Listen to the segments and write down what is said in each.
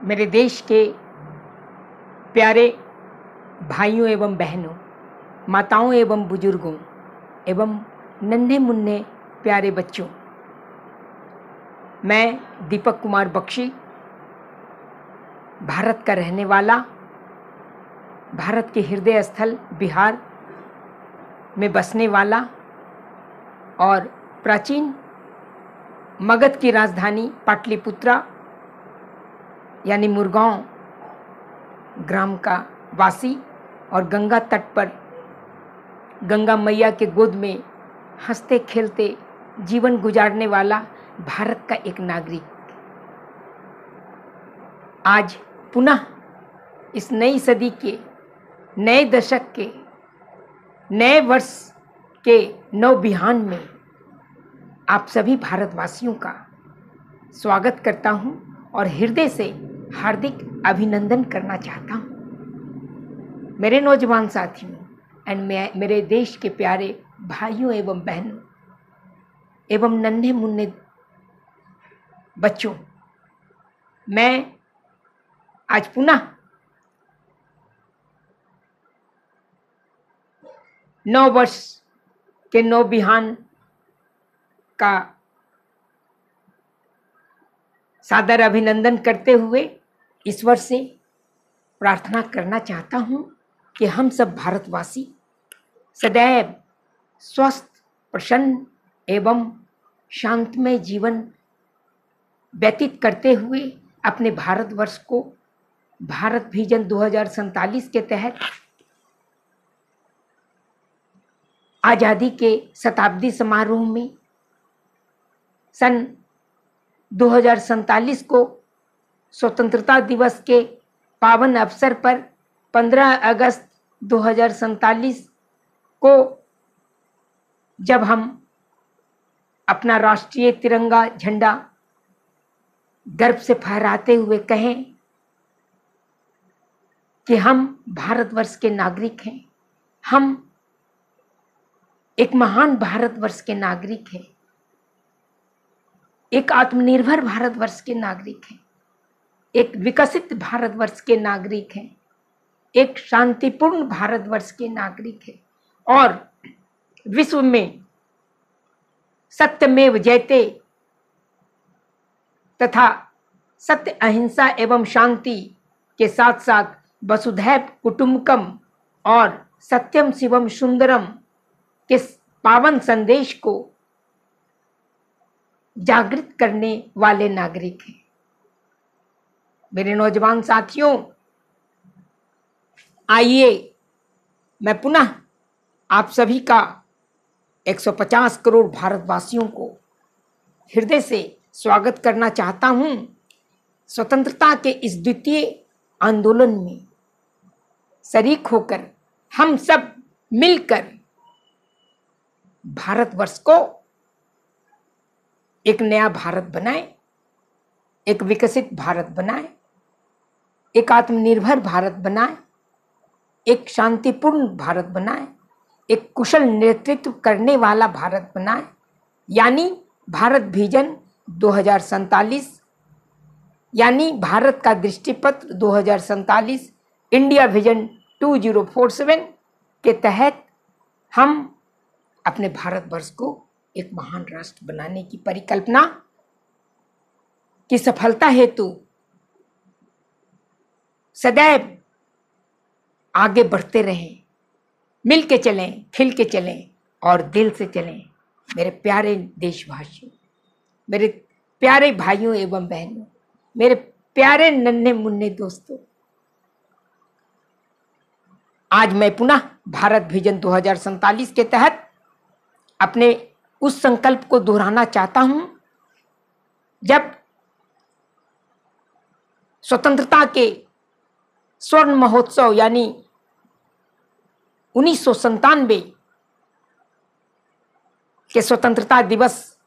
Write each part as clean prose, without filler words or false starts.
मेरे देश के प्यारे भाइयों एवं बहनों, माताओं एवं बुजुर्गों एवं नन्हे मुन्ने प्यारे बच्चों, मैं दीपक कुमार बख्शी, भारत का रहने वाला, भारत के हृदय स्थल बिहार में बसने वाला और प्राचीन मगध की राजधानी पाटलिपुत्रा यानी मुरगांव ग्राम का वासी और गंगा तट पर गंगा मैया के गोद में हंसते खेलते जीवन गुजारने वाला भारत का एक नागरिक आज पुनः इस नई सदी के नए दशक के नए वर्ष के नव बिहान में आप सभी भारतवासियों का स्वागत करता हूं और हृदय से हार्दिक अभिनंदन करना चाहता हूं। मेरे नौजवान साथियों एंड मेरे देश के प्यारे भाइयों एवं बहनों एवं नन्हे मुन्ने बच्चों, मैं आज पुनः 9 वर्ष के नव बिहान का सादर अभिनंदन करते हुए ईश्वर से प्रार्थना करना चाहता हूं कि हम सब भारतवासी सदैव स्वस्थ, प्रसन्न एवं शांतमय जीवन व्यतीत करते हुए अपने भारतवर्ष को भारत विजन 2047 के तहत आज़ादी के शताब्दी समारोह में सन 2047 को स्वतंत्रता दिवस के पावन अवसर पर 15 अगस्त 2047 को जब हम अपना राष्ट्रीय तिरंगा झंडा गर्व से फहराते हुए कहें कि हम भारतवर्ष के नागरिक हैं, हम एक महान भारतवर्ष के नागरिक हैं, एक आत्मनिर्भर भारतवर्ष के नागरिक हैं, एक विकसित भारतवर्ष के नागरिक हैं, एक शांतिपूर्ण भारतवर्ष के नागरिक हैं और विश्व में सत्यमेव जयते तथा सत्य, अहिंसा एवं शांति के साथ साथ वसुधैव कुटुंबकम और सत्यम शिवम सुंदरम के पावन संदेश को जागृत करने वाले नागरिक हैं। मेरे नौजवान साथियों, आइए मैं पुनः आप सभी का 150 करोड़ भारतवासियों को हृदय से स्वागत करना चाहता हूं। स्वतंत्रता के इस द्वितीय आंदोलन में शरीक होकर हम सब मिलकर भारतवर्ष को एक नया भारत बनाए, एक विकसित भारत बनाए, एक आत्मनिर्भर भारत बनाए, एक शांतिपूर्ण भारत बनाए, एक कुशल नेतृत्व करने वाला भारत बनाए, यानी भारत विजन 2047 यानी भारत का दृष्टिपत्र 2047 इंडिया विजन 2047 के तहत हम अपने भारतवर्ष को एक महान राष्ट्र बनाने की परिकल्पना की सफलता हेतु सदैव आगे बढ़ते रहें, मिल के चलें, खिल के चलें और दिल से चलें। मेरे प्यारे देशवासियों, मेरे प्यारे भाइयों एवं बहनों, मेरे प्यारे नन्हे मुन्ने दोस्तों, आज मैं पुनः भारत विजन 2047 के तहत अपने उस संकल्प को दोहराना चाहता हूं जब स्वतंत्रता के स्वर्ण महोत्सव यानी 1997 के स्वतंत्रता दिवस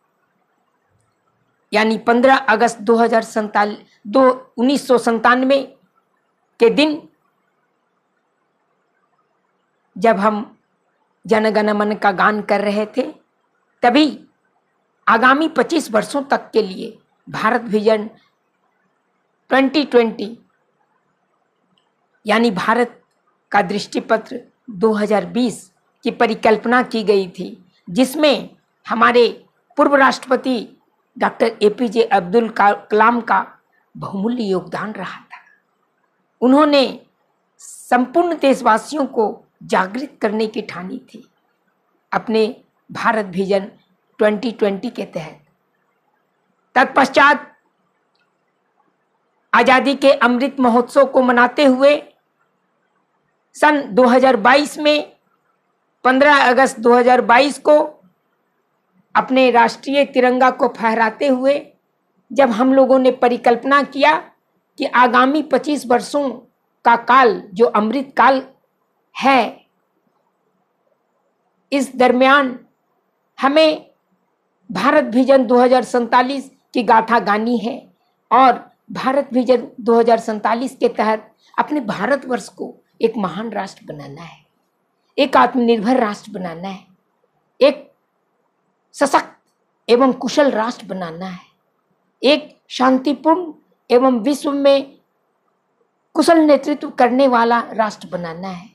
यानी 15 अगस्त 1997 के दिन जब हम जन गण मन का गान कर रहे थे, तभी आगामी 25 वर्षों तक के लिए भारत विजन 2020 यानी भारत का दृष्टिपत्र 2020 की परिकल्पना की गई थी, जिसमें हमारे पूर्व राष्ट्रपति डॉक्टर एपीजे अब्दुल कलाम का बहुमूल्य योगदान रहा था। उन्होंने संपूर्ण देशवासियों को जागृत करने की ठानी थी अपने भारत विजन 2020 के तहत। तत्पश्चात आजादी के अमृत महोत्सव को मनाते हुए सन 2022 में 15 अगस्त 2022 को अपने राष्ट्रीय तिरंगा को फहराते हुए जब हम लोगों ने परिकल्पना किया कि आगामी 25 वर्षों का काल जो अमृत काल है, इस दरमियान हमें भारत विजन 2047 की गाथा गानी है और भारत विजन 2047 के तहत अपने भारतवर्ष को एक महान राष्ट्र बनाना है, एक आत्मनिर्भर राष्ट्र बनाना है, एक सशक्त एवं कुशल राष्ट्र बनाना है, एक शांतिपूर्ण एवं विश्व में कुशल नेतृत्व करने वाला राष्ट्र बनाना है।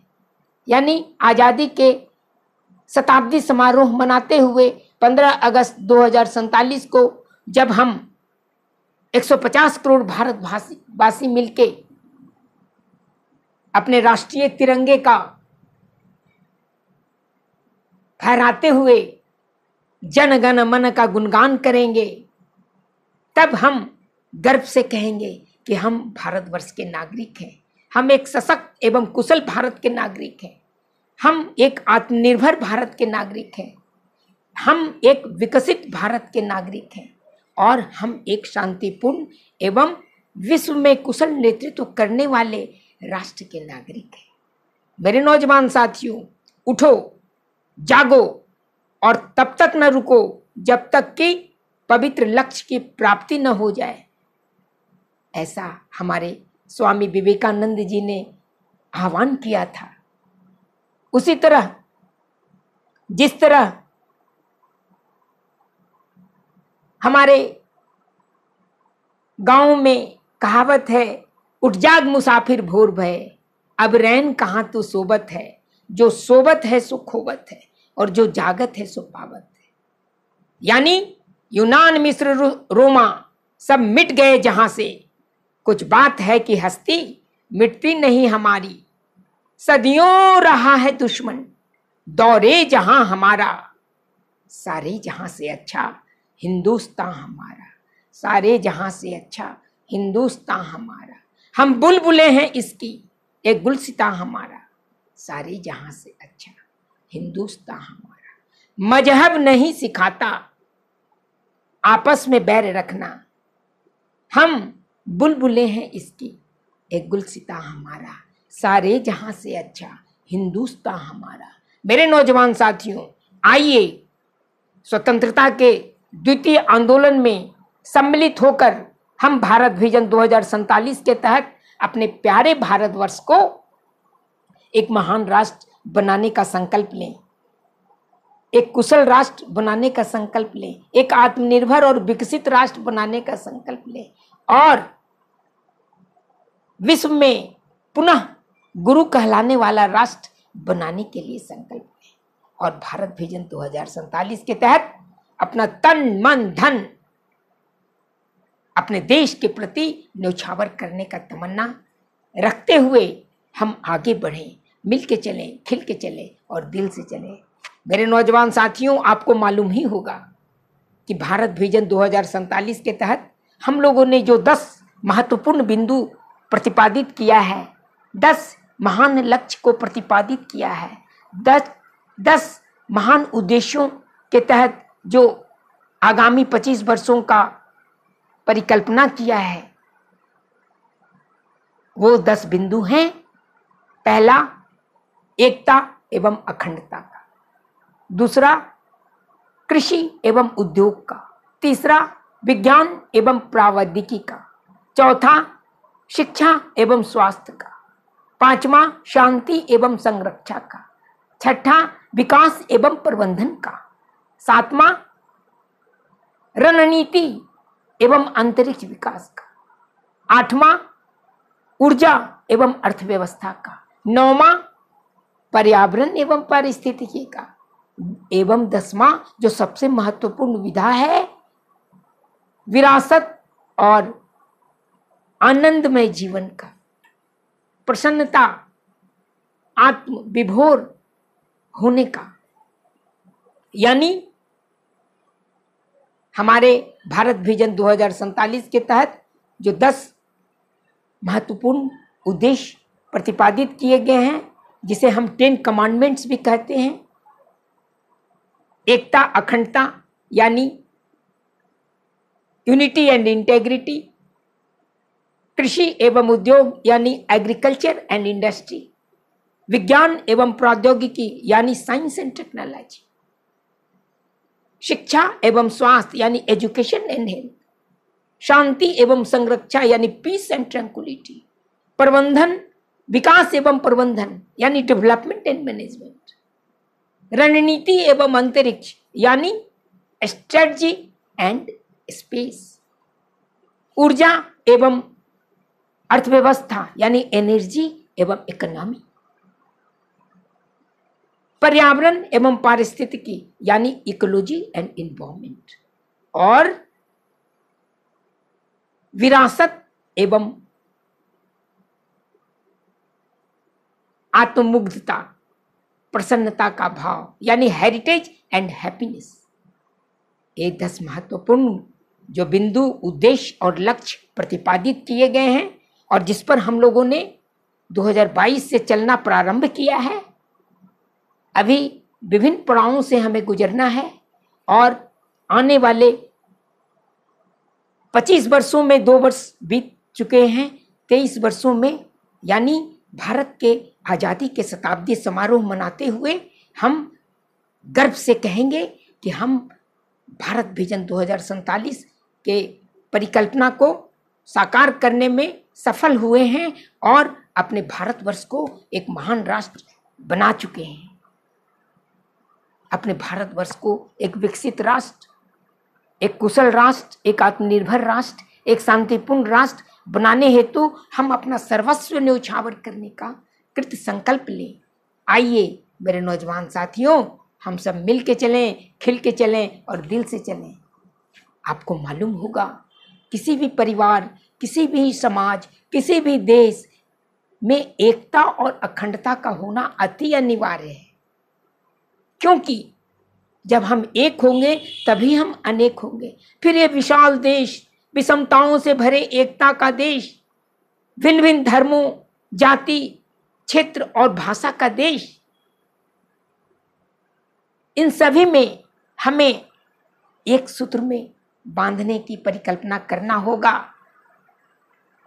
यानी आजादी के शताब्दी समारोह मनाते हुए 15 अगस्त 2047 को जब हम 150 करोड़ भारतवासी मिलके अपने राष्ट्रीय तिरंगे का फहराते हुए जन गण मन का गुणगान करेंगे, तब हम गर्व से कहेंगे कि हम भारतवर्ष के नागरिक हैं, हम एक सशक्त एवं कुशल भारत के नागरिक हैं, हम एक आत्मनिर्भर भारत के नागरिक हैं, हम एक विकसित भारत के नागरिक हैं और हम एक शांतिपूर्ण एवं विश्व में कुशल नेतृत्व करने वाले राष्ट्र के नागरिक हैं। मेरे नौजवान साथियों, उठो, जागो और तब तक न रुको जब तक कि पवित्र लक्ष्य की प्राप्ति न हो जाए। ऐसा हमारे स्वामी विवेकानंद जी ने आह्वान किया था। उसी तरह जिस तरह हमारे गांव में कहावत है, उठ जाग मुसाफिर भोर भय, अब रैन कहाँ तू सोबत है, जो सोबत है सो खोबत है और जो जागत है सो पावत है। यानी यूनान, मिस्र, रोमा सब मिट गए जहां से, कुछ बात है कि हस्ती मिटती नहीं हमारी, सदियों रहा है दुश्मन दौरे जहां हमारा, सारे जहां से अच्छा हिंदुस्तान हमारा, सारे जहां से अच्छा हिंदुस्तान हमारा, हम बुलबुलें हैं इसकी एक गुलसिता हमारा, सारे जहां से अच्छा हिंदुस्तान हमारा। मजहब नहीं सिखाता आपस में बैर रखना, हम बुलबुलें हैं इसकी एक गुलसिता हमारा, सारे जहां से अच्छा हिंदुस्तान हमारा। मेरे नौजवान साथियों, आइए स्वतंत्रता के द्वितीय आंदोलन में सम्मिलित होकर हम भारत विजन 2047 के तहत अपने प्यारे भारतवर्ष को एक महान राष्ट्र बनाने का संकल्प लें, एक कुशल राष्ट्र बनाने का संकल्प लें, एक आत्मनिर्भर और विकसित राष्ट्र बनाने का संकल्प लें और विश्व में पुनः गुरु कहलाने वाला राष्ट्र बनाने के लिए संकल्प लें और भारत विजन 2047 के तहत अपना तन मन धन अपने देश के प्रति न्यौछावर करने का तमन्ना रखते हुए हम आगे बढ़ें, मिल के चलें, खिल के चलें और दिल से चलें। मेरे नौजवान साथियों, आपको मालूम ही होगा कि भारत विजन 2047 के तहत हम लोगों ने जो 10 महत्वपूर्ण बिंदु प्रतिपादित किया है, 10 महान लक्ष्य को प्रतिपादित किया है, 10 महान उद्देश्यों के तहत जो आगामी 25 वर्षों का परिकल्पना किया है, वो 10 बिंदु हैं। पहला, एकता एवं अखंडता का। दूसरा, कृषि एवं उद्योग का। तीसरा, विज्ञान एवं प्रौद्योगिकी का। चौथा, शिक्षा एवं स्वास्थ्य का। पांचवा, शांति एवं संरक्षा का। छठा, विकास एवं प्रबंधन का। सातवां, रणनीति एवं अंतरिक्ष विकास का। 8वां ऊर्जा एवं अर्थव्यवस्था का, 9वां पर्यावरण एवं पारिस्थितिकी का, एवं 10वां जो सबसे महत्वपूर्ण विधा है विरासत और आनंदमय जीवन का, प्रसन्नता, आत्म विभोर होने का। यानी हमारे भारत विजन 2047 के तहत जो 10 महत्वपूर्ण उद्देश्य प्रतिपादित किए गए हैं, जिसे हम 10 कमांडमेंट्स भी कहते हैं। एकता, अखंडता यानी यूनिटी एंड इंटेग्रिटी, कृषि एवं उद्योग यानी एग्रीकल्चर एंड इंडस्ट्री, विज्ञान एवं प्रौद्योगिकी यानी साइंस एंड टेक्नोलॉजी, शिक्षा एवं स्वास्थ्य यानी एजुकेशन एंड हेल्थ, शांति एवं संरक्षा यानी पीस एंड ट्रैंक्विलिटी, प्रबंधन, विकास एवं प्रबंधन यानी डेवलपमेंट एंड मैनेजमेंट, रणनीति एवं अंतरिक्ष यानी स्ट्रेटजी एंड स्पेस, ऊर्जा एवं अर्थव्यवस्था यानी एनर्जी एवं इकोनॉमी, पर्यावरण एवं पारिस्थितिकी यानी इकोलॉजी एंड एनवायरनमेंट, और विरासत एवं आत्ममुग्धता, प्रसन्नता का भाव यानी हेरिटेज एंड हैप्पीनेस। ये 10 महत्वपूर्ण जो बिंदु, उद्देश्य और लक्ष्य प्रतिपादित किए गए हैं और जिस पर हम लोगों ने 2022 से चलना प्रारंभ किया है। अभी विभिन्न पड़ावों से हमें गुजरना है और आने वाले 25 वर्षों में 2 वर्ष बीत चुके हैं, 23 वर्षों में यानी भारत के आज़ादी के शताब्दी समारोह मनाते हुए हम गर्व से कहेंगे कि हम भारत विजन 2047 के परिकल्पना को साकार करने में सफल हुए हैं और अपने भारतवर्ष को एक महान राष्ट्र बना चुके हैं। अपने भारतवर्ष को एक विकसित राष्ट्र, एक कुशल राष्ट्र, एक आत्मनिर्भर राष्ट्र, एक शांतिपूर्ण राष्ट्र बनाने हेतु हम अपना सर्वस्व न्यौछावर करने का कृत संकल्प लें। आइए मेरे नौजवान साथियों, हम सब मिल के चलें, खिल के चलें और दिल से चलें। आपको मालूम होगा, किसी भी परिवार, किसी भी समाज, किसी भी देश में एकता और अखंडता का होना अति अनिवार्य है, क्योंकि जब हम एक होंगे तभी हम अनेक होंगे। फिर ये विशाल देश, विषमताओं से भरे एकता का देश, भिन्न भिन्न धर्मों, जाति, क्षेत्र और भाषा का देश, इन सभी में हमें एक सूत्र में बांधने की परिकल्पना करना होगा।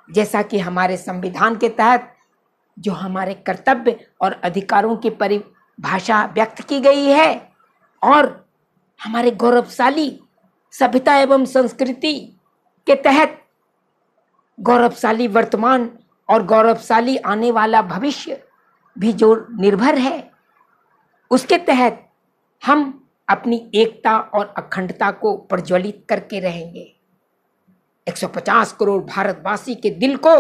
जैसा कि हमारे संविधान के तहत जो हमारे कर्तव्य और अधिकारों की परिभाषा व्यक्त की गई है और हमारे गौरवशाली सभ्यता एवं संस्कृति के तहत गौरवशाली वर्तमान और गौरवशाली आने वाला भविष्य भी जो निर्भर है, उसके तहत हम अपनी एकता और अखंडता को प्रज्वलित करके रहेंगे। 150 करोड़ भारतवासी के दिल को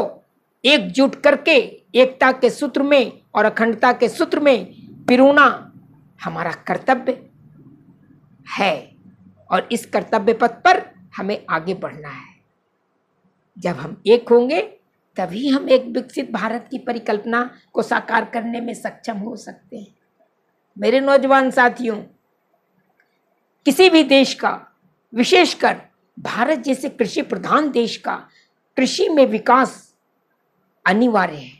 एकजुट करके एकता के सूत्र में और अखंडता के सूत्र में पिरोना हमारा कर्तव्य है और इस कर्तव्य पथ पर हमें आगे बढ़ना है। जब हम एक होंगे तभी हम एक विकसित भारत की परिकल्पना को साकार करने में सक्षम हो सकते हैं। मेरे नौजवान साथियों, किसी भी देश का, विशेषकर भारत जैसे कृषि प्रधान देश का, कृषि में विकास अनिवार्य है।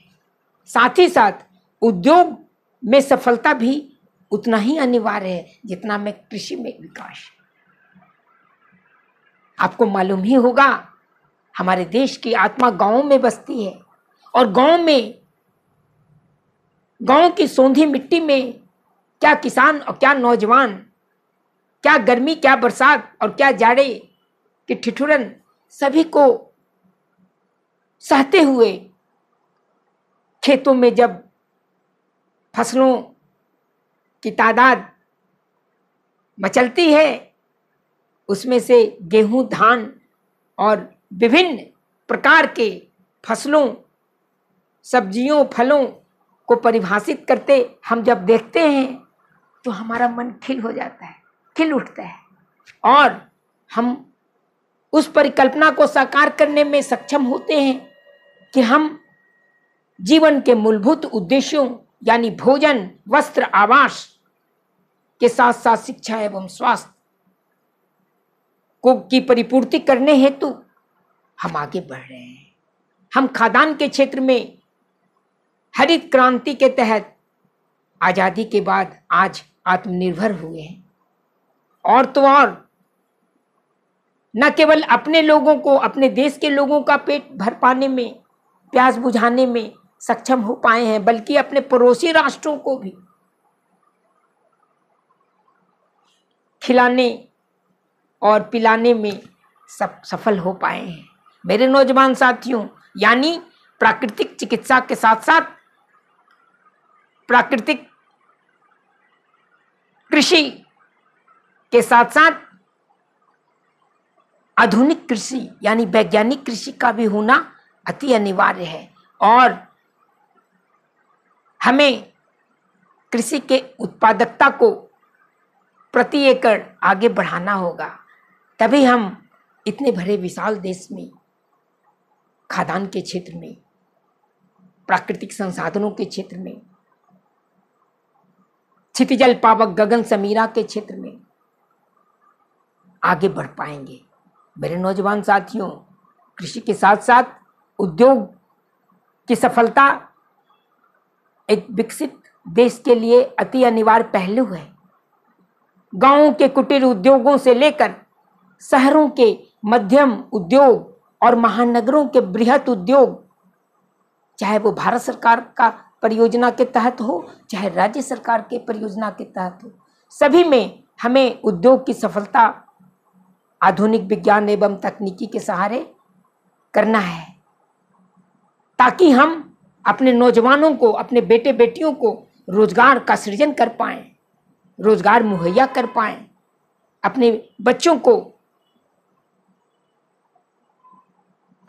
साथ ही साथ उद्योग में सफलता भी उतना ही अनिवार्य है जितना में कृषि में विकास। आपको मालूम ही होगा, हमारे देश की आत्मा गांवों में बसती है और गांव की सोंधी मिट्टी में क्या किसान और क्या नौजवान, क्या गर्मी, क्या बरसात और क्या जाड़े की ठिठुरन सभी को सहते हुए खेतों में जब फसलों की तादाद मचलती है, उसमें से गेहूं, धान और विभिन्न प्रकार के फसलों, सब्जियों, फलों को परिभाषित करते हम जब देखते हैं तो हमारा मन खिल हो जाता है, खिल उठता है, और हम उस परिकल्पना को साकार करने में सक्षम होते हैं कि हम जीवन के मूलभूत उद्देश्यों यानी भोजन, वस्त्र, आवास के साथ साथ शिक्षा एवं स्वास्थ्य को की परिपूर्ति करने हेतु हम आगे बढ़ रहे हैं। हम खाद्यान्न के क्षेत्र में हरित क्रांति के तहत आजादी के बाद आज आत्मनिर्भर हुए हैं, और तो और न केवल अपने लोगों को, अपने देश के लोगों का पेट भर पाने में, प्यास बुझाने में सक्षम हो पाए हैं, बल्कि अपने पड़ोसी राष्ट्रों को भी खिलाने और पिलाने में सफल हो पाए हैं। मेरे नौजवान साथियों, यानी प्राकृतिक चिकित्सा के साथ साथ प्राकृतिक कृषि के साथ साथ आधुनिक कृषि यानी वैज्ञानिक कृषि का भी होना अति अनिवार्य है, और हमें कृषि के उत्पादकता को प्रति एकड़ आगे बढ़ाना होगा। तभी हम इतने बड़े विशाल देश में खाद्यान्न के क्षेत्र में, प्राकृतिक संसाधनों के क्षेत्र में, क्षितिजल पावक गगन समीरा के क्षेत्र में आगे बढ़ पाएंगे। मेरे नौजवान साथियों, कृषि के साथ साथ उद्योग की सफलता एक विकसित देश के लिए अति अनिवार्य पहलू है। गांवों के कुटीर उद्योगों से लेकर शहरों के मध्यम उद्योग और महानगरों के बृहत उद्योग, चाहे वो भारत सरकार का परियोजना के तहत हो, चाहे राज्य सरकार के परियोजना के तहत हो, सभी में हमें उद्योग की सफलता आधुनिक विज्ञान एवं तकनीकी के सहारे करना है, ताकि हम अपने नौजवानों को, अपने बेटे बेटियों को रोजगार का सृजन कर पाएं, रोजगार मुहैया कर पाएं, अपने बच्चों को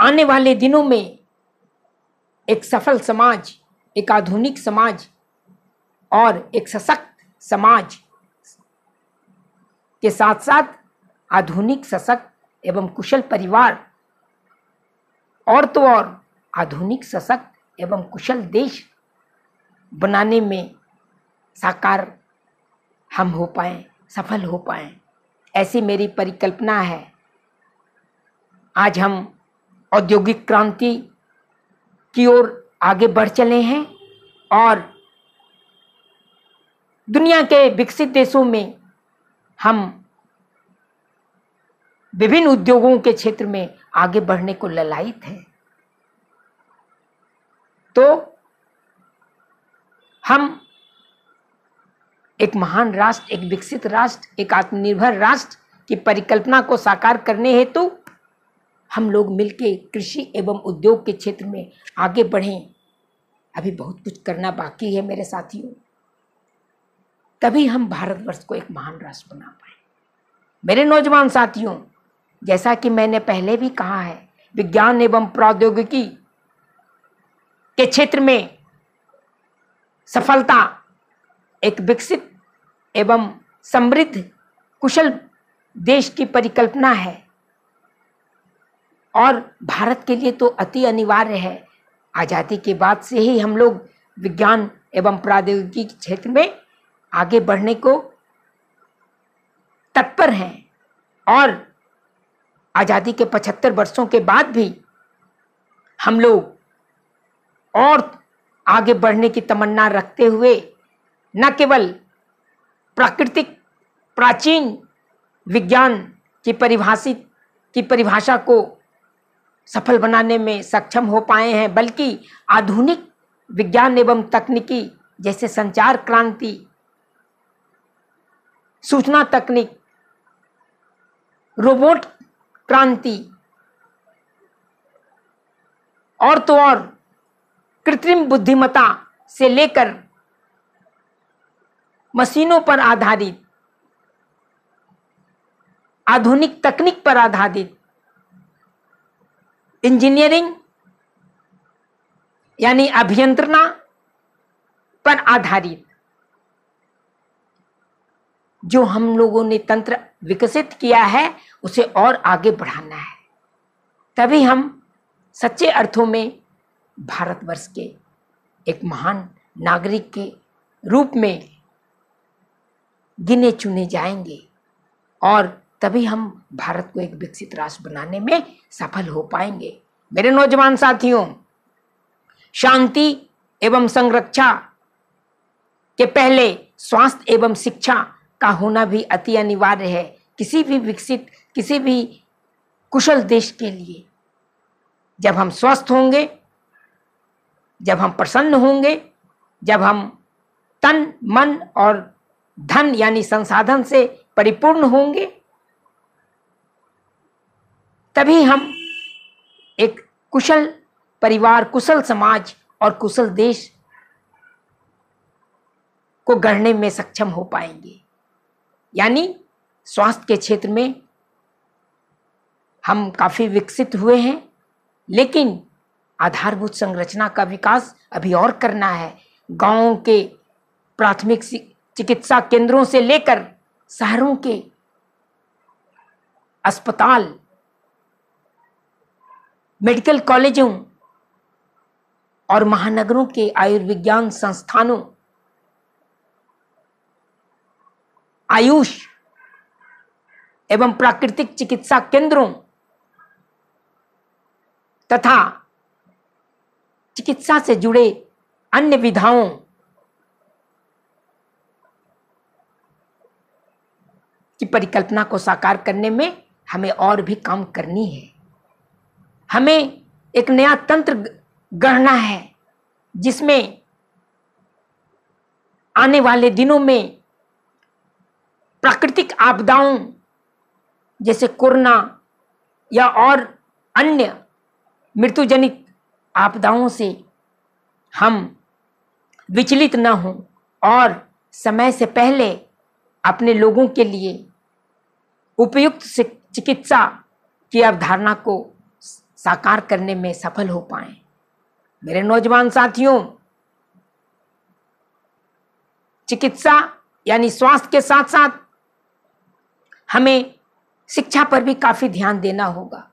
आने वाले दिनों में एक सफल समाज, एक आधुनिक समाज और एक सशक्त समाज के साथ साथ आधुनिक, सशक्त एवं कुशल परिवार, और तो और आधुनिक, सशक्त एवं कुशल देश बनाने में साकार हम हो पाएं, सफल हो पाएं, ऐसी मेरी परिकल्पना है। आज हम औद्योगिक क्रांति की ओर आगे बढ़ चले हैं, और दुनिया के विकसित देशों में हम विभिन्न उद्योगों के क्षेत्र में आगे बढ़ने को ललायित हैं। तो हम एक महान राष्ट्र, एक विकसित राष्ट्र, एक आत्मनिर्भर राष्ट्र की परिकल्पना को साकार करने हेतु हम लोग मिलके कृषि एवं उद्योग के क्षेत्र में आगे बढ़ें। अभी बहुत कुछ करना बाकी है मेरे साथियों, तभी हम भारतवर्ष को एक महान राष्ट्र बना पाए। मेरे नौजवान साथियों, जैसा कि मैंने पहले भी कहा है, विज्ञान एवं प्रौद्योगिकी के क्षेत्र में सफलता एक विकसित एवं समृद्ध कुशल देश की परिकल्पना है, और भारत के लिए तो अति अनिवार्य है। आजादी के बाद से ही हम लोग विज्ञान एवं प्रौद्योगिकी के क्षेत्र में आगे बढ़ने को तत्पर हैं, और आजादी के 75 वर्षों के बाद भी हम लोग और आगे बढ़ने की तमन्ना रखते हुए न केवल प्राकृतिक प्राचीन विज्ञान की परिभाषा को सफल बनाने में सक्षम हो पाए हैं, बल्कि आधुनिक विज्ञान एवं तकनीकी जैसे संचार क्रांति, सूचना तकनीक, रोबोट क्रांति, और तो और कृत्रिम बुद्धिमत्ता से लेकर मशीनों पर आधारित, आधुनिक तकनीक पर आधारित इंजीनियरिंग यानी अभियंत्रणा पर आधारित जो हम लोगों ने तंत्र विकसित किया है उसे और आगे बढ़ाना है। तभी हम सच्चे अर्थों में भारतवर्ष के एक महान नागरिक के रूप में गिने चुने जाएंगे और तभी हम भारत को एक विकसित राष्ट्र बनाने में सफल हो पाएंगे। मेरे नौजवान साथियों, शांति एवं संरक्षा के पहले स्वास्थ्य एवं शिक्षा का होना भी अति अनिवार्य है किसी भी विकसित, किसी भी कुशल देश के लिए। जब हम स्वस्थ होंगे, जब हम प्रसन्न होंगे, जब हम तन मन और धन यानी संसाधन से परिपूर्ण होंगे, तभी हम एक कुशल परिवार, कुशल समाज और कुशल देश को गढ़ने में सक्षम हो पाएंगे। यानी स्वास्थ्य के क्षेत्र में हम काफी विकसित हुए हैं, लेकिन आधारभूत संरचना का विकास अभी और करना है। गांवों के प्राथमिक चिकित्सा केंद्रों से लेकर शहरों के अस्पताल, मेडिकल कॉलेजों और महानगरों के आयुर्विज्ञान संस्थानों, आयुष एवं प्राकृतिक चिकित्सा केंद्रों तथा चिकित्सा से जुड़े अन्य विधाओं की परिकल्पना को साकार करने में हमें और भी काम करनी है। हमें एक नया तंत्र गढ़ना है जिसमें आने वाले दिनों में प्राकृतिक आपदाओं जैसे कोरोना या और अन्य मृत्युजनित आपदाओं से हम विचलित न हों और समय से पहले अपने लोगों के लिए उपयुक्त चिकित्सा की अवधारणा को साकार करने में सफल हो पाएं। मेरे नौजवान साथियों, चिकित्सा यानी स्वास्थ्य के साथ साथ हमें शिक्षा पर भी काफी ध्यान देना होगा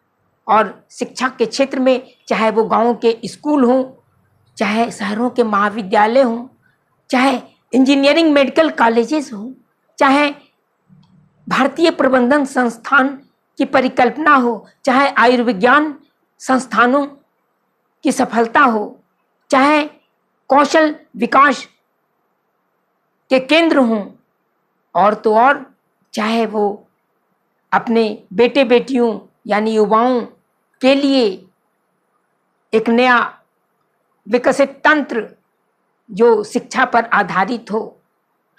और शिक्षा के क्षेत्र में चाहे वो गांवों के स्कूल हों, चाहे शहरों के महाविद्यालय हों, चाहे इंजीनियरिंग मेडिकल कॉलेजेस हों, चाहे भारतीय प्रबंधन संस्थान की परिकल्पना हो, चाहे आयुर्विज्ञान संस्थानों की सफलता हो, चाहे कौशल विकास के केंद्र हों और तो और चाहे वो अपने बेटे बेटियों यानी युवाओं के लिए एक नया विकसित तंत्र जो शिक्षा पर आधारित हो,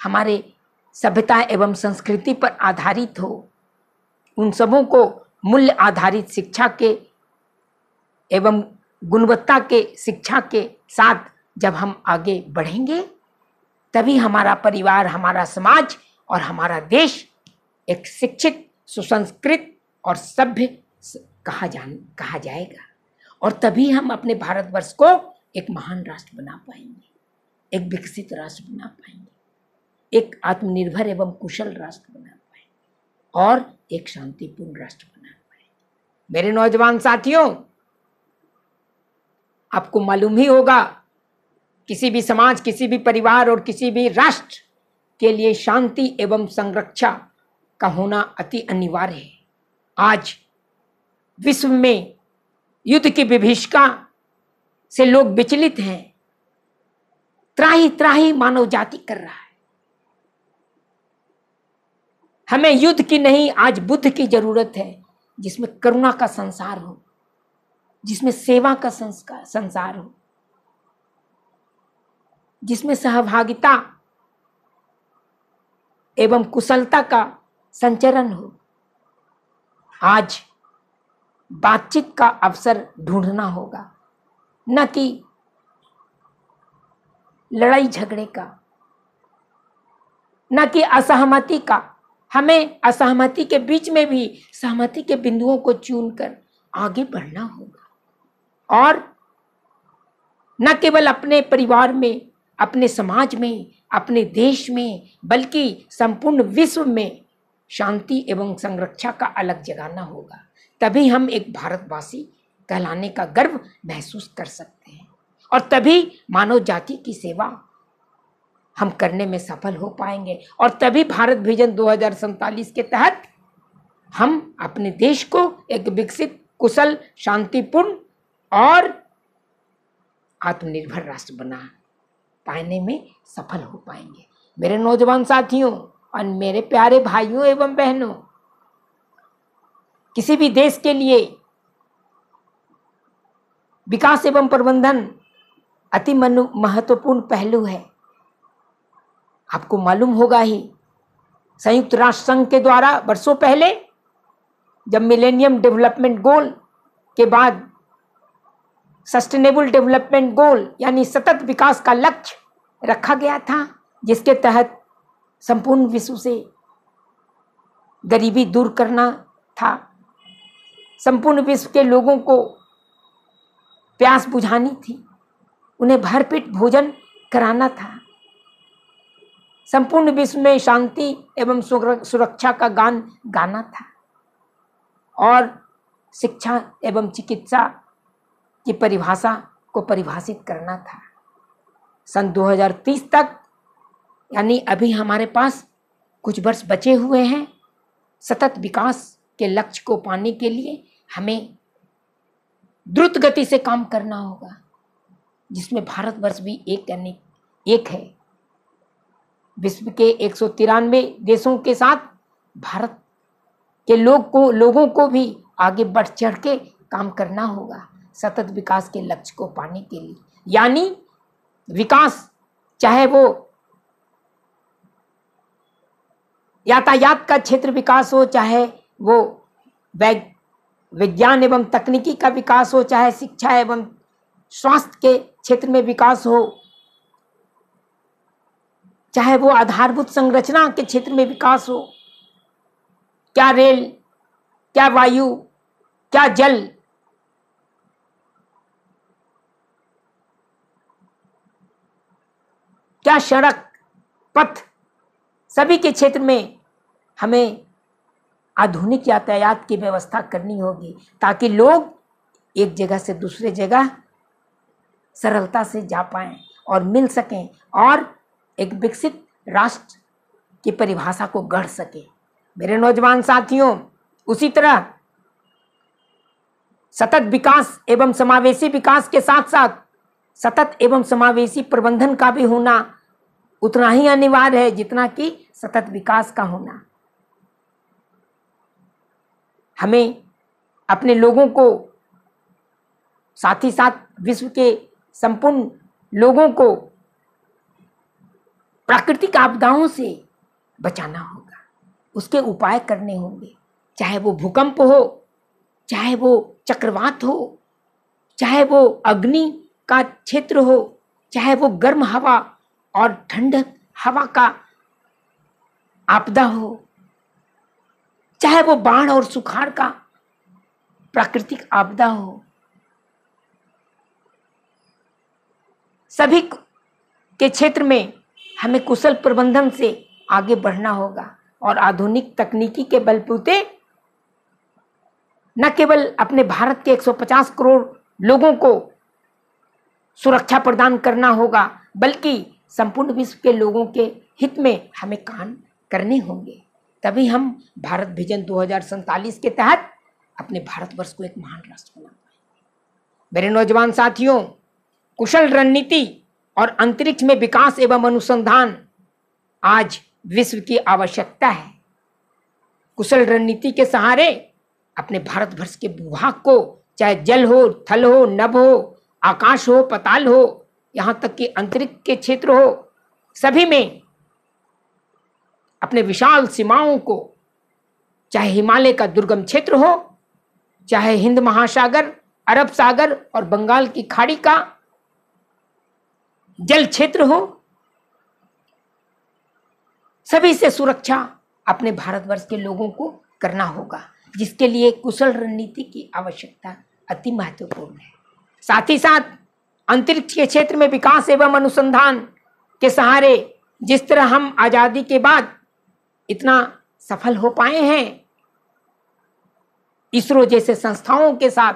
हमारे सभ्यता एवं संस्कृति पर आधारित हो, उन सबों को मूल्य आधारित शिक्षा के एवं गुणवत्ता के शिक्षा के साथ जब हम आगे बढ़ेंगे, तभी हमारा परिवार, हमारा समाज और हमारा देश एक शिक्षित, सुसंस्कृत और सभ्य कहा जाएगा और तभी हम अपने भारतवर्ष को एक महान राष्ट्र बना पाएंगे, एक विकसित राष्ट्र बना पाएंगे, एक आत्मनिर्भर एवं कुशल राष्ट्र बना पाएंगे और एक शांतिपूर्ण राष्ट्र बना पाएंगे। मेरे नौजवान साथियों, आपको मालूम ही होगा किसी भी समाज, किसी भी परिवार और किसी भी राष्ट्र के लिए शांति एवं संरक्षा का होना अति अनिवार्य है। आज विश्व में युद्ध की विभीषिका से लोग विचलित हैं, त्राही त्राही मानव जाति कर रहा है। हमें युद्ध की नहीं, आज बुद्ध की जरूरत है जिसमें करुणा का संसार हो, जिसमें सेवा का संसार हो, जिसमें सहभागिता एवं कुशलता का संचरण हो। आज बातचीत का अवसर ढूंढना होगा, न कि लड़ाई झगड़े का, न कि असहमति का। हमें असहमति के बीच में भी सहमति के बिंदुओं को चुनकर आगे बढ़ना होगा और न केवल अपने परिवार में, अपने समाज में, अपने देश में, बल्कि संपूर्ण विश्व में शांति एवं संरक्षा का अलग जगाना होगा। तभी हम एक भारतवासी कहलाने का गर्व महसूस कर सकते हैं और तभी मानव जाति की सेवा हम करने में सफल हो पाएंगे और तभी भारत विजन 2047 के तहत हम अपने देश को एक विकसित, कुशल, शांतिपूर्ण और आत्मनिर्भर राष्ट्र बना पाने में सफल हो पाएंगे। मेरे नौजवान साथियों और मेरे प्यारे भाइयों एवं बहनों, किसी भी देश के लिए विकास एवं प्रबंधन अति महत्वपूर्ण पहलू है। आपको मालूम होगा ही, संयुक्त राष्ट्र संघ के द्वारा वर्षों पहले जब मिलेनियम डेवलपमेंट गोल के बाद सस्टेनेबल डेवलपमेंट गोल यानी सतत विकास का लक्ष्य रखा गया था, जिसके तहत संपूर्ण विश्व से गरीबी दूर करना था, संपूर्ण विश्व के लोगों को प्यास बुझानी थी, उन्हें भरपेट भोजन कराना था, संपूर्ण विश्व में शांति एवं सुरक्षा का गान गाना था और शिक्षा एवं चिकित्सा की परिभाषा को परिभाषित करना था। सन 2030 तक यानी अभी हमारे पास कुछ वर्ष बचे हुए हैं। सतत विकास के लक्ष्य को पाने के लिए हमें द्रुत गति से काम करना होगा, जिसमें भारतवर्ष भी एक है। विश्व के 193 देशों के साथ भारत के लोगों को भी आगे बढ़ चढ़ के काम करना होगा सतत विकास के लक्ष्य को पाने के लिए। यानी विकास चाहे वो यातायात का क्षेत्र विकास हो, चाहे वो विज्ञान एवं तकनीकी का विकास हो, चाहे शिक्षा एवं स्वास्थ्य के क्षेत्र में विकास हो, चाहे वो आधारभूत संरचना के क्षेत्र में विकास हो, क्या रेल, क्या वायु, क्या जल, क्या सड़क, पथ, सभी के क्षेत्र में हमें आधुनिक यातायात की व्यवस्था करनी होगी ताकि लोग एक जगह से दूसरे जगह सरलता से जा पाएं और मिल सकें और एक विकसित राष्ट्र की परिभाषा को गढ़ सके। मेरे नौजवान साथियों, उसी तरह सतत विकास एवं समावेशी विकास के साथ साथ सतत एवं समावेशी प्रबंधन का भी होना उतना ही अनिवार्य है जितना कि सतत विकास का होना। हमें अपने लोगों को, साथ ही साथ विश्व के संपूर्ण लोगों को प्राकृतिक आपदाओं से बचाना होगा, उसके उपाय करने होंगे, चाहे वो भूकंप हो, चाहे वो चक्रवात हो, चाहे वो अग्नि का क्षेत्र हो, चाहे वो गर्म हवा और ठंडक हवा का आपदा हो, चाहे वो बाढ़ और सुखाड़ का प्राकृतिक आपदा हो। सभी के क्षेत्र में हमें कुशल प्रबंधन से आगे बढ़ना होगा और आधुनिक तकनीकी के बलबूते न केवल अपने भारत के 150 करोड़ लोगों को सुरक्षा प्रदान करना होगा, बल्कि संपूर्ण विश्व के लोगों के हित में हमें काम करने होंगे। तभी हम भारत विजन 2047 के तहत अपने भारतवर्ष को एक महान राष्ट्र बना पाएंगे। मेरे नौजवान साथियों, कुशल रणनीति और अंतरिक्ष में विकास एवं अनुसंधान आज विश्व की आवश्यकता है। कुशल रणनीति के सहारे अपने भारतवर्ष के भूभाग को, चाहे जल हो, थल हो, नभ हो, आकाश हो, पताल हो, यहाँ तक कि अंतरिक्ष के क्षेत्र हो, सभी में अपने विशाल सीमाओं को, चाहे हिमालय का दुर्गम क्षेत्र हो, चाहे हिंद महासागर, अरब सागर और बंगाल की खाड़ी का जल क्षेत्र हो, सभी से सुरक्षा अपने भारतवर्ष के लोगों को करना होगा, जिसके लिए कुशल रणनीति की आवश्यकता अति महत्वपूर्ण है। साथ ही साथ अंतरिक्ष के क्षेत्र में विकास एवं अनुसंधान के सहारे जिस तरह हम आजादी के बाद इतना सफल हो पाए हैं, इसरो जैसे संस्थाओं के साथ,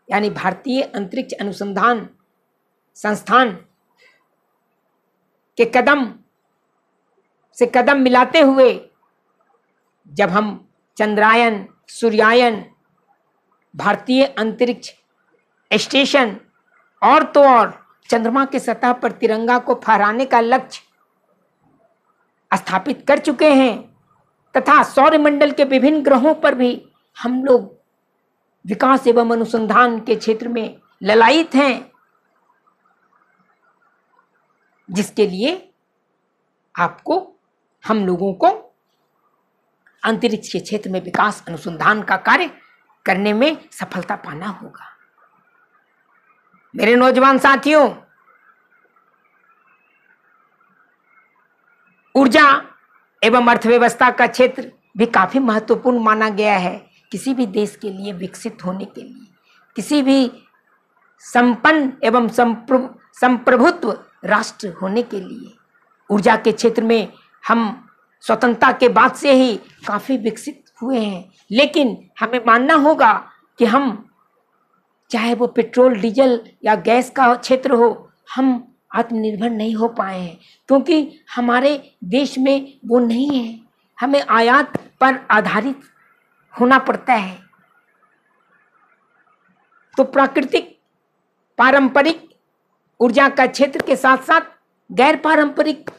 यानी भारतीय अंतरिक्ष अनुसंधान संस्थान के कदम से कदम मिलाते हुए जब हम चंद्रायन, सूर्यायन, भारतीय अंतरिक्ष स्टेशन और तो और चंद्रमा के सतह पर तिरंगा को फहराने का लक्ष्य स्थापित कर चुके हैं तथा सौरमंडल के विभिन्न ग्रहों पर भी हम लोग विकास एवं अनुसंधान के क्षेत्र में ललायित हैं, जिसके लिए आपको, हम लोगों को अंतरिक्ष के क्षेत्र में विकास अनुसंधान का कार्य करने में सफलता पाना होगा। मेरे नौजवान साथियों, ऊर्जा एवं अर्थव्यवस्था का क्षेत्र भी काफी महत्वपूर्ण माना गया है किसी भी देश के लिए विकसित होने के लिए, किसी भी संपन्न एवं संप्रभुत्व राष्ट्र होने के लिए। ऊर्जा के क्षेत्र में हम स्वतंत्रता के बाद से ही काफी विकसित हुए हैं, लेकिन हमें मानना होगा कि हम, चाहे वो पेट्रोल, डीजल या गैस का क्षेत्र हो, हम आत्मनिर्भर नहीं हो पाए हैं क्योंकि हमारे देश में वो नहीं है। हमें आयात पर आधारित होना पड़ता है। तो प्राकृतिक, पारंपरिक ऊर्जा का क्षेत्र के साथ साथ गैर पारंपरिक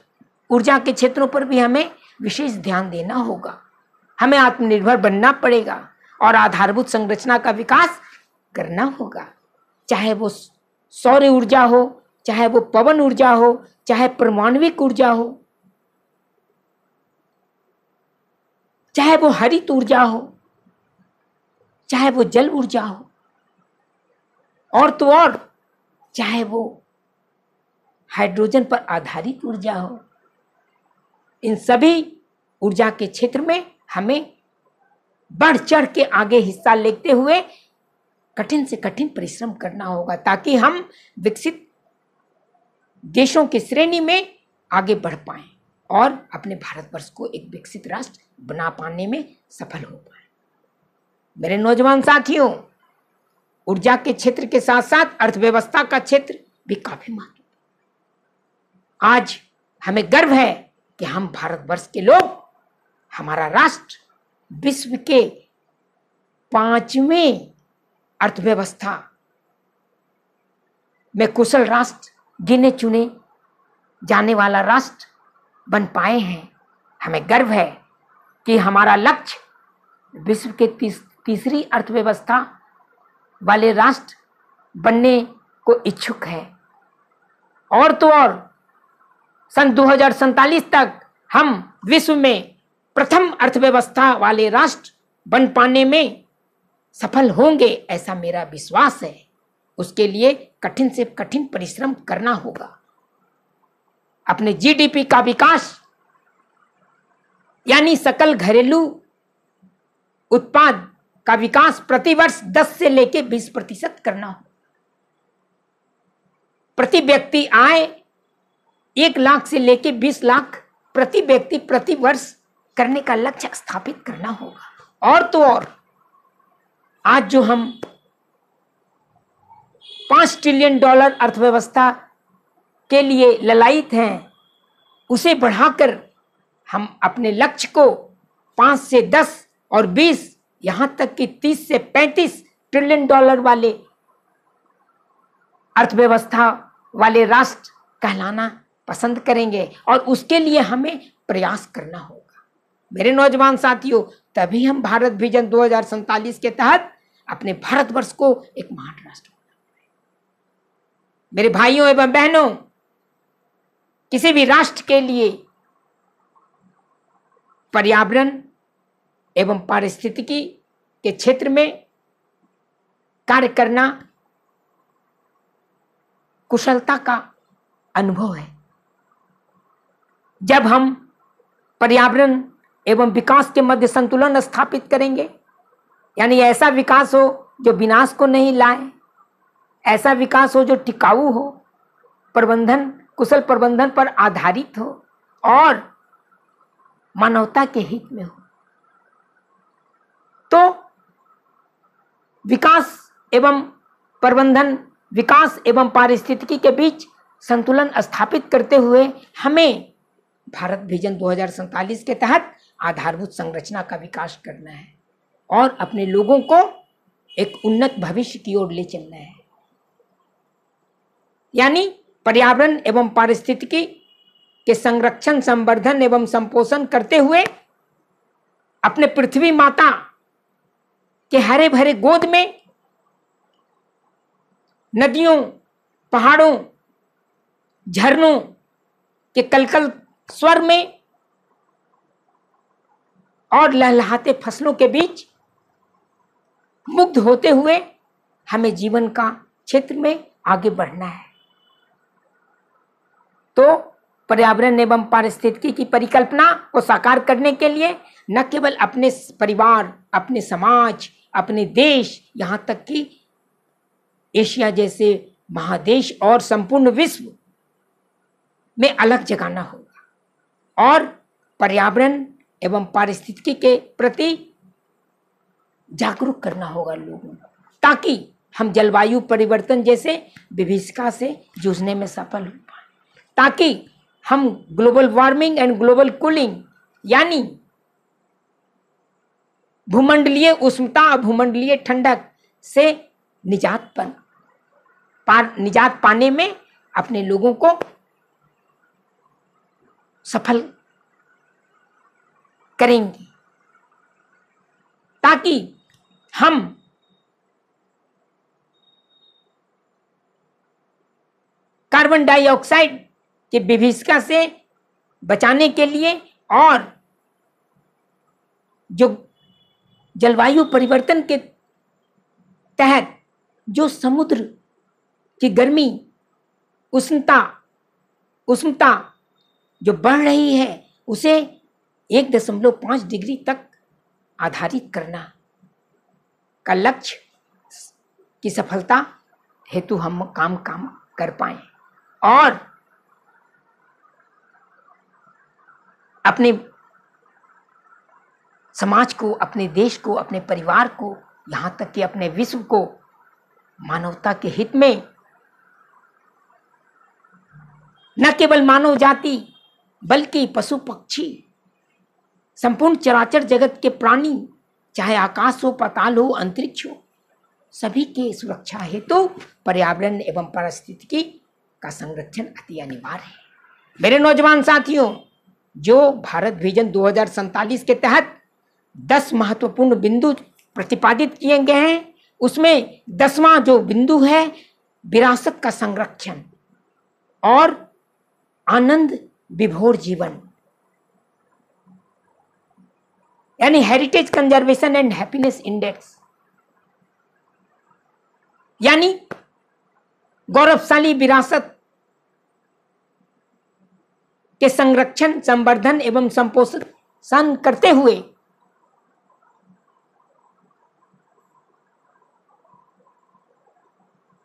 ऊर्जा के क्षेत्रों पर भी हमें विशेष ध्यान देना होगा। हमें आत्मनिर्भर बनना पड़ेगा और आधारभूत संरचना का विकास करना होगा, चाहे वो सौर ऊर्जा हो, चाहे वो पवन ऊर्जा हो, चाहे परमाणविक ऊर्जा हो, चाहे वो हरित ऊर्जा हो, चाहे वो जल ऊर्जा हो, और तो और चाहे वो हाइड्रोजन पर आधारित ऊर्जा हो। इन सभी ऊर्जा के क्षेत्र में हमें बढ़ चढ़ के आगे हिस्सा लेते हुए कठिन से कठिन परिश्रम करना होगा ताकि हम विकसित देशों की श्रेणी में आगे बढ़ पाएं और अपने भारतवर्ष को एक विकसित राष्ट्र बना पाने में सफल हो पाए। मेरे नौजवान साथियों, ऊर्जा के क्षेत्र के साथ साथ अर्थव्यवस्था का क्षेत्र भी काफी महत्वपूर्ण। आज हमें गर्व है कि हम भारतवर्ष के लोग, हमारा राष्ट्र विश्व के 5वें अर्थव्यवस्था में कुशल राष्ट्र गिने चुने जाने वाला राष्ट्र बन पाए हैं। हमें गर्व है कि हमारा लक्ष्य विश्व के तीसरी अर्थव्यवस्था वाले राष्ट्र बनने को इच्छुक है और तो और सन 2047 तक हम विश्व में प्रथम अर्थव्यवस्था वाले राष्ट्र बन पाने में सफल होंगे, ऐसा मेरा विश्वास है। उसके लिए कठिन से कठिन परिश्रम करना होगा। अपने जीडीपी का विकास यानी सकल घरेलू उत्पाद का विकास प्रतिवर्ष 10 से लेके 20% करना हो। प्रति व्यक्ति आय 1 लाख से लेके 20 लाख प्रति व्यक्ति प्रति वर्ष करने का लक्ष्य स्थापित करना होगा। और तो और आज जो हम $5 ट्रिलियन अर्थव्यवस्था के लिए ललायित हैं, उसे बढ़ाकर हम अपने लक्ष्य को 5 से 10 और 20 यहां तक कि 30 से 35 ट्रिलियन डॉलर वाले अर्थव्यवस्था वाले राष्ट्र कहलाना पसंद करेंगे और उसके लिए हमें प्रयास करना होगा। मेरे नौजवान साथियों, तभी हम भारत विजन 2047 के तहत अपने भारतवर्ष को एक महान राष्ट्र। मेरे भाइयों एवं बहनों, किसी भी राष्ट्र के लिए पर्यावरण एवं पारिस्थितिकी के क्षेत्र में कार्य करना कुशलता का अनुभव है। जब हम पर्यावरण एवं विकास के मध्य संतुलन स्थापित करेंगे, यानी ऐसा विकास हो जो विनाश को नहीं लाए, ऐसा विकास हो जो टिकाऊ हो, प्रबंधन, कुशल प्रबंधन पर आधारित हो और मानवता के हित में हो। तो विकास एवं प्रबंधन, विकास एवं पारिस्थितिकी के बीच संतुलन स्थापित करते हुए हमें भारत विजन 2047 के तहत आधारभूत संरचना का विकास करना है और अपने लोगों को एक उन्नत भविष्य की ओर ले चलना है। यानी पर्यावरण एवं पारिस्थितिकी के संरक्षण, संवर्धन एवं संपोषण करते हुए अपने पृथ्वी माता के हरे भरे गोद में नदियों, पहाड़ों, झरनों के कलकल स्वर में और लहलहाते फसलों के बीच मुग्ध होते हुए हमें जीवन का क्षेत्र में आगे बढ़ना है। तो पर्यावरण एवं पारिस्थितिकी की परिकल्पना को साकार करने के लिए न केवल अपने परिवार, अपने समाज, अपने देश, यहां तक कि एशिया जैसे महादेश और संपूर्ण विश्व में अलग जगाना होगा और पर्यावरण एवं पारिस्थितिकी के प्रति जागरूक करना होगा लोगों को, ताकि हम जलवायु परिवर्तन जैसे विभीषिका से जूझने में सफल हो पाए, ताकि हम global warming and global cooling यानी भूमंडलीय उष्णता, भूमंडलीय ठंडक से निजात पाने में अपने लोगों को सफल करेंगे, ताकि हम कार्बन डाइऑक्साइड के विभीषिका से बचाने के लिए और जो जलवायु परिवर्तन के तहत जो समुद्र की गर्मी, उष्णता जो बढ़ रही है उसे 1.5 डिग्री तक आधारित करना का लक्ष्य की सफलता हेतु हम काम कर पाए और अपने समाज को, अपने देश को, अपने परिवार को, यहां तक कि अपने विश्व को मानवता के हित में, न केवल मानव जाति बल्कि पशु पक्षी, संपूर्ण चराचर जगत के प्राणी, चाहे आकाश हो, पाताल हो, अंतरिक्ष हो, सभी के सुरक्षा हेतु पर्यावरण एवं पारिस्थितिकी का संरक्षण अति अनिवार्य है। मेरे नौजवान साथियों, जो भारत विजन 2047 के तहत 10 महत्वपूर्ण बिंदु प्रतिपादित किए गए हैं, उसमें 10वां जो बिंदु है विरासत का संरक्षण और आनंद विभोर जीवन, यानी heritage conservation and happiness index, यानी गौरवशाली विरासत के संरक्षण, संवर्धन एवं संपोषण करते हुए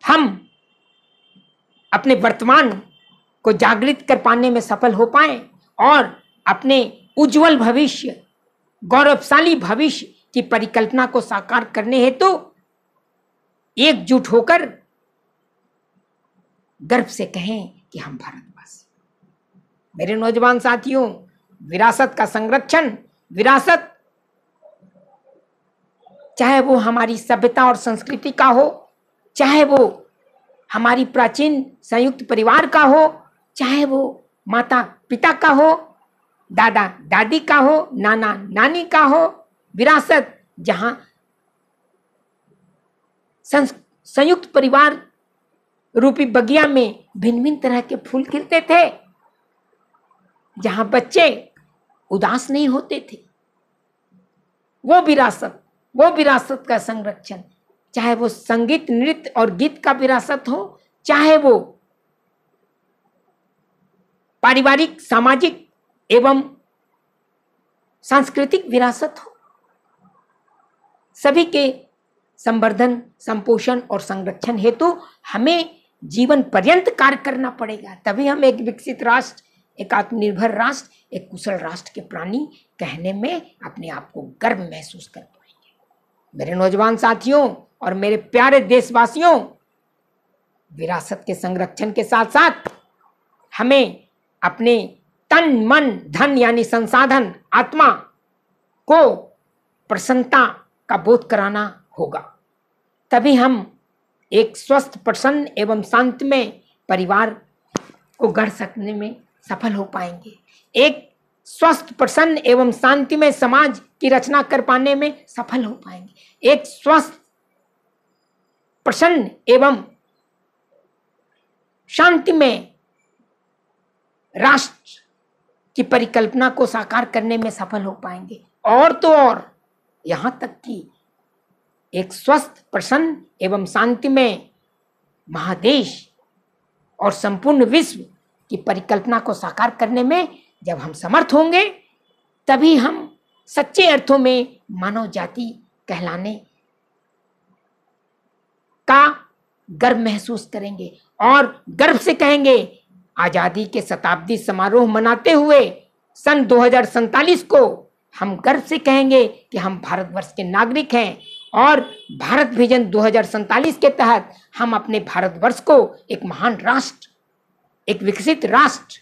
हम अपने वर्तमान को जागृत कर पाने में सफल हो पाए और अपने उज्जवल भविष्य, गौरवशाली भविष्य की परिकल्पना को साकार करने हेतु एकजुट होकर गर्व से कहें कि हम भारतवासी। मेरे नौजवान साथियों, विरासत का संरक्षण, विरासत चाहे वो हमारी सभ्यता और संस्कृति का हो, चाहे वो हमारी प्राचीन संयुक्त परिवार का हो, चाहे वो माता पिता का हो, दादा दादी का हो, नाना नानी का हो, विरासत जहां संयुक्त परिवार रूपी बगिया में भिन्न भिन्न तरह के फूल खिलते थे, जहां बच्चे उदास नहीं होते थे, वो विरासत का संरक्षण, चाहे वो संगीत, नृत्य और गीत का विरासत हो, चाहे वो पारिवारिक, सामाजिक एवं सांस्कृतिक विरासत हो, सभी के संवर्धन, संपोषण और संरक्षण हेतु हमें जीवन पर्यंत कार्य करना पड़ेगा। तभी हम एक विकसित राष्ट्र, एक आत्मनिर्भर राष्ट्र, एक कुशल राष्ट्र के प्राणी कहने में अपने आप को गर्व महसूस कर पाएंगे। मेरे नौजवान साथियों और मेरे प्यारे देशवासियों, विरासत के संरक्षण के साथ साथ हमें अपने तन, मन, धन यानी संसाधन, आत्मा को प्रसन्नता का बोध कराना होगा। तभी हम एक स्वस्थ, प्रसन्न एवं शांतिमय परिवार को गढ़ सकने में सफल हो पाएंगे। एक स्वस्थ, प्रसन्न एवं शांतिमय समाज की रचना कर पाने में सफल हो पाएंगे। एक स्वस्थ, प्रसन्न एवं शांतिमय राष्ट्र की परिकल्पना को साकार करने में सफल हो पाएंगे। और तो और यहां तक कि एक स्वस्थ, प्रसन्न एवं शांतिमय महादेश और संपूर्ण विश्व की परिकल्पना को साकार करने में जब हम समर्थ होंगे, तभी हम सच्चे अर्थों में मानव जाति कहलाने का गर्व महसूस करेंगे और गर्व से कहेंगे। आजादी के शताब्दी समारोह मनाते हुए सन 2047 को हम गर्व से कहेंगे कि हम भारतवर्ष के नागरिक हैं और भारत विजन 2047 के तहत हम अपने भारतवर्ष को एक महान राष्ट्र, एक विकसित राष्ट्र,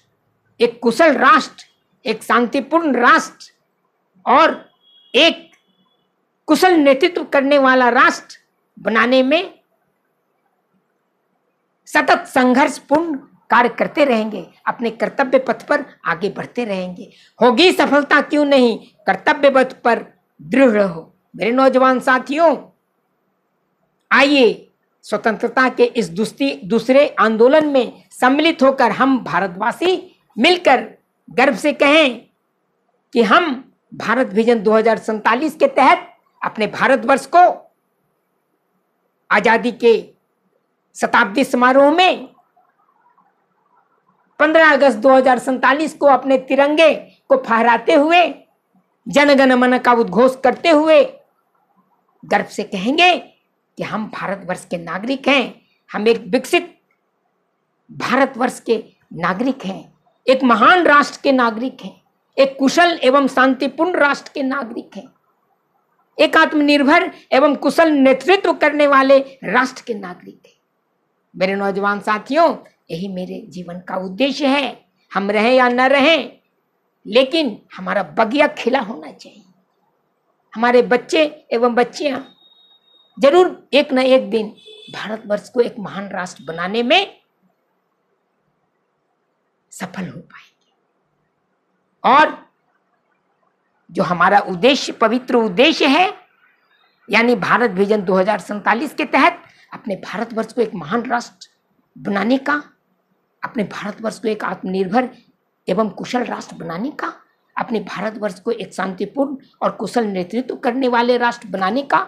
एक कुशल राष्ट्र, एक शांतिपूर्ण राष्ट्र और एक कुशल नेतृत्व करने वाला राष्ट्र बनाने में सतत संघर्षपूर्ण कार्य करते रहेंगे, अपने कर्तव्य पथ पर आगे बढ़ते रहेंगे। होगी सफलता क्यों नहीं, कर्तव्य पथ पर दृढ़ रहो। मेरे नौजवान साथियों, आइए स्वतंत्रता के इस दूसरे आंदोलन में सम्मिलित होकर हम भारतवासी मिलकर गर्व से कहें कि हम भारत विजन 2047 के तहत अपने भारतवर्ष को आजादी के शताब्दी समारोह में 15 अगस्त 2047 को अपने तिरंगे को फहराते हुए, जनगण मन का उद्घोष करते हुए गर्व से कहेंगे कि हम भारतवर्ष के नागरिक हैं, हम एक विकसित भारतवर्ष के नागरिक हैं, एक महान राष्ट्र के नागरिक हैं, एक कुशल एवं शांतिपूर्ण राष्ट्र के नागरिक हैं, एक आत्मनिर्भर एवं कुशल नेतृत्व करने वाले राष्ट्र के नागरिक हैं। मेरे नौजवान साथियों, यही मेरे जीवन का उद्देश्य है। हम रहें या न रहें, लेकिन हमारा बगिया खिला होना चाहिए। हमारे बच्चे एवं बच्चियां जरूर एक न एक दिन भारतवर्ष को एक महान राष्ट्र बनाने में सफल हो पाएंगे। और जो हमारा उद्देश्य, पवित्र उद्देश्य है, यानी भारत विजन 2047 के तहत अपने भारतवर्ष को एक महान राष्ट्र बनाने का, अपने भारतवर्ष को एक आत्मनिर्भर एवं कुशल राष्ट्र बनाने का, अपने भारतवर्ष को एक शांतिपूर्ण और कुशल नेतृत्व करने वाले राष्ट्र बनाने का,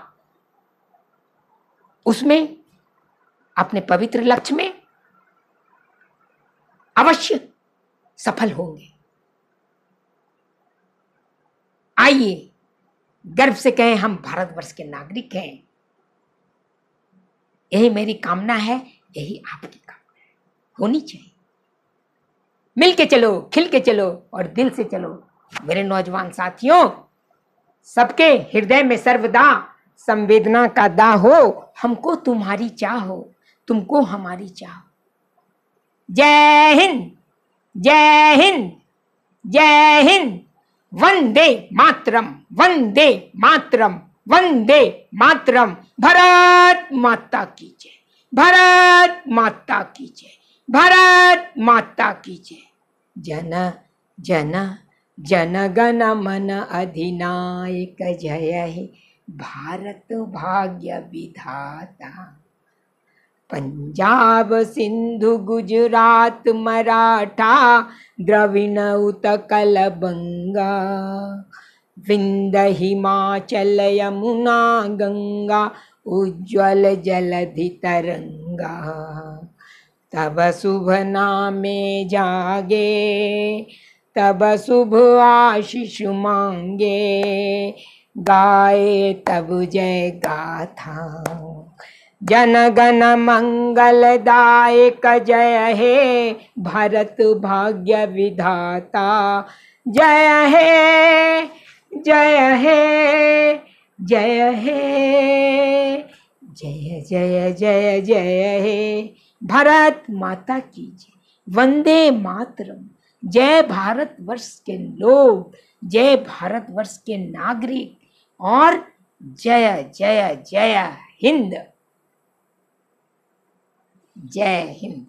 उसमें अपने पवित्र लक्ष्य में अवश्य सफल होंगे। आइए गर्व से कहें हम भारतवर्ष के नागरिक हैं। यही मेरी कामना है, यही आपकी कामना है, होनी चाहिए। मिल के चलो, खिल के चलो और दिल से चलो। मेरे नौजवान साथियों, सबके हृदय में सर्वदा संवेदना का दाह हो, हमको तुम्हारी चाह हो, तुमको हमारी चाह। जय हिंद, जय हिंद, जय हिंद। वंदे मातरम, वंदे मातरम, वंदे मातरम। भारत माता की जय, भारत माता की जय, भारत माता की जय। जन जन जन गण मन अधिनायक जय हे भारत भाग्य विधाता। पंजाब सिंधु गुजरात मराठा द्रविड़ उत्कल बंगा। विंध हिमाचल यमुना गंगा उज्ज्वल जलधि तरंगा। तब शुभ नामे जागे, तब शुभ आशीष मांगे। गाए तब जय गाथा। जन गण मंगलदायक जय हे भरत भाग्य विधाता। जय हे जय हे जय हे जय जय जय जय हे। भारत माता की जय। वंदे मातरम। जय भारतवर्ष के लोग, जय भारतवर्ष के नागरिक, और जय जय जय हिंद। जय हिंद।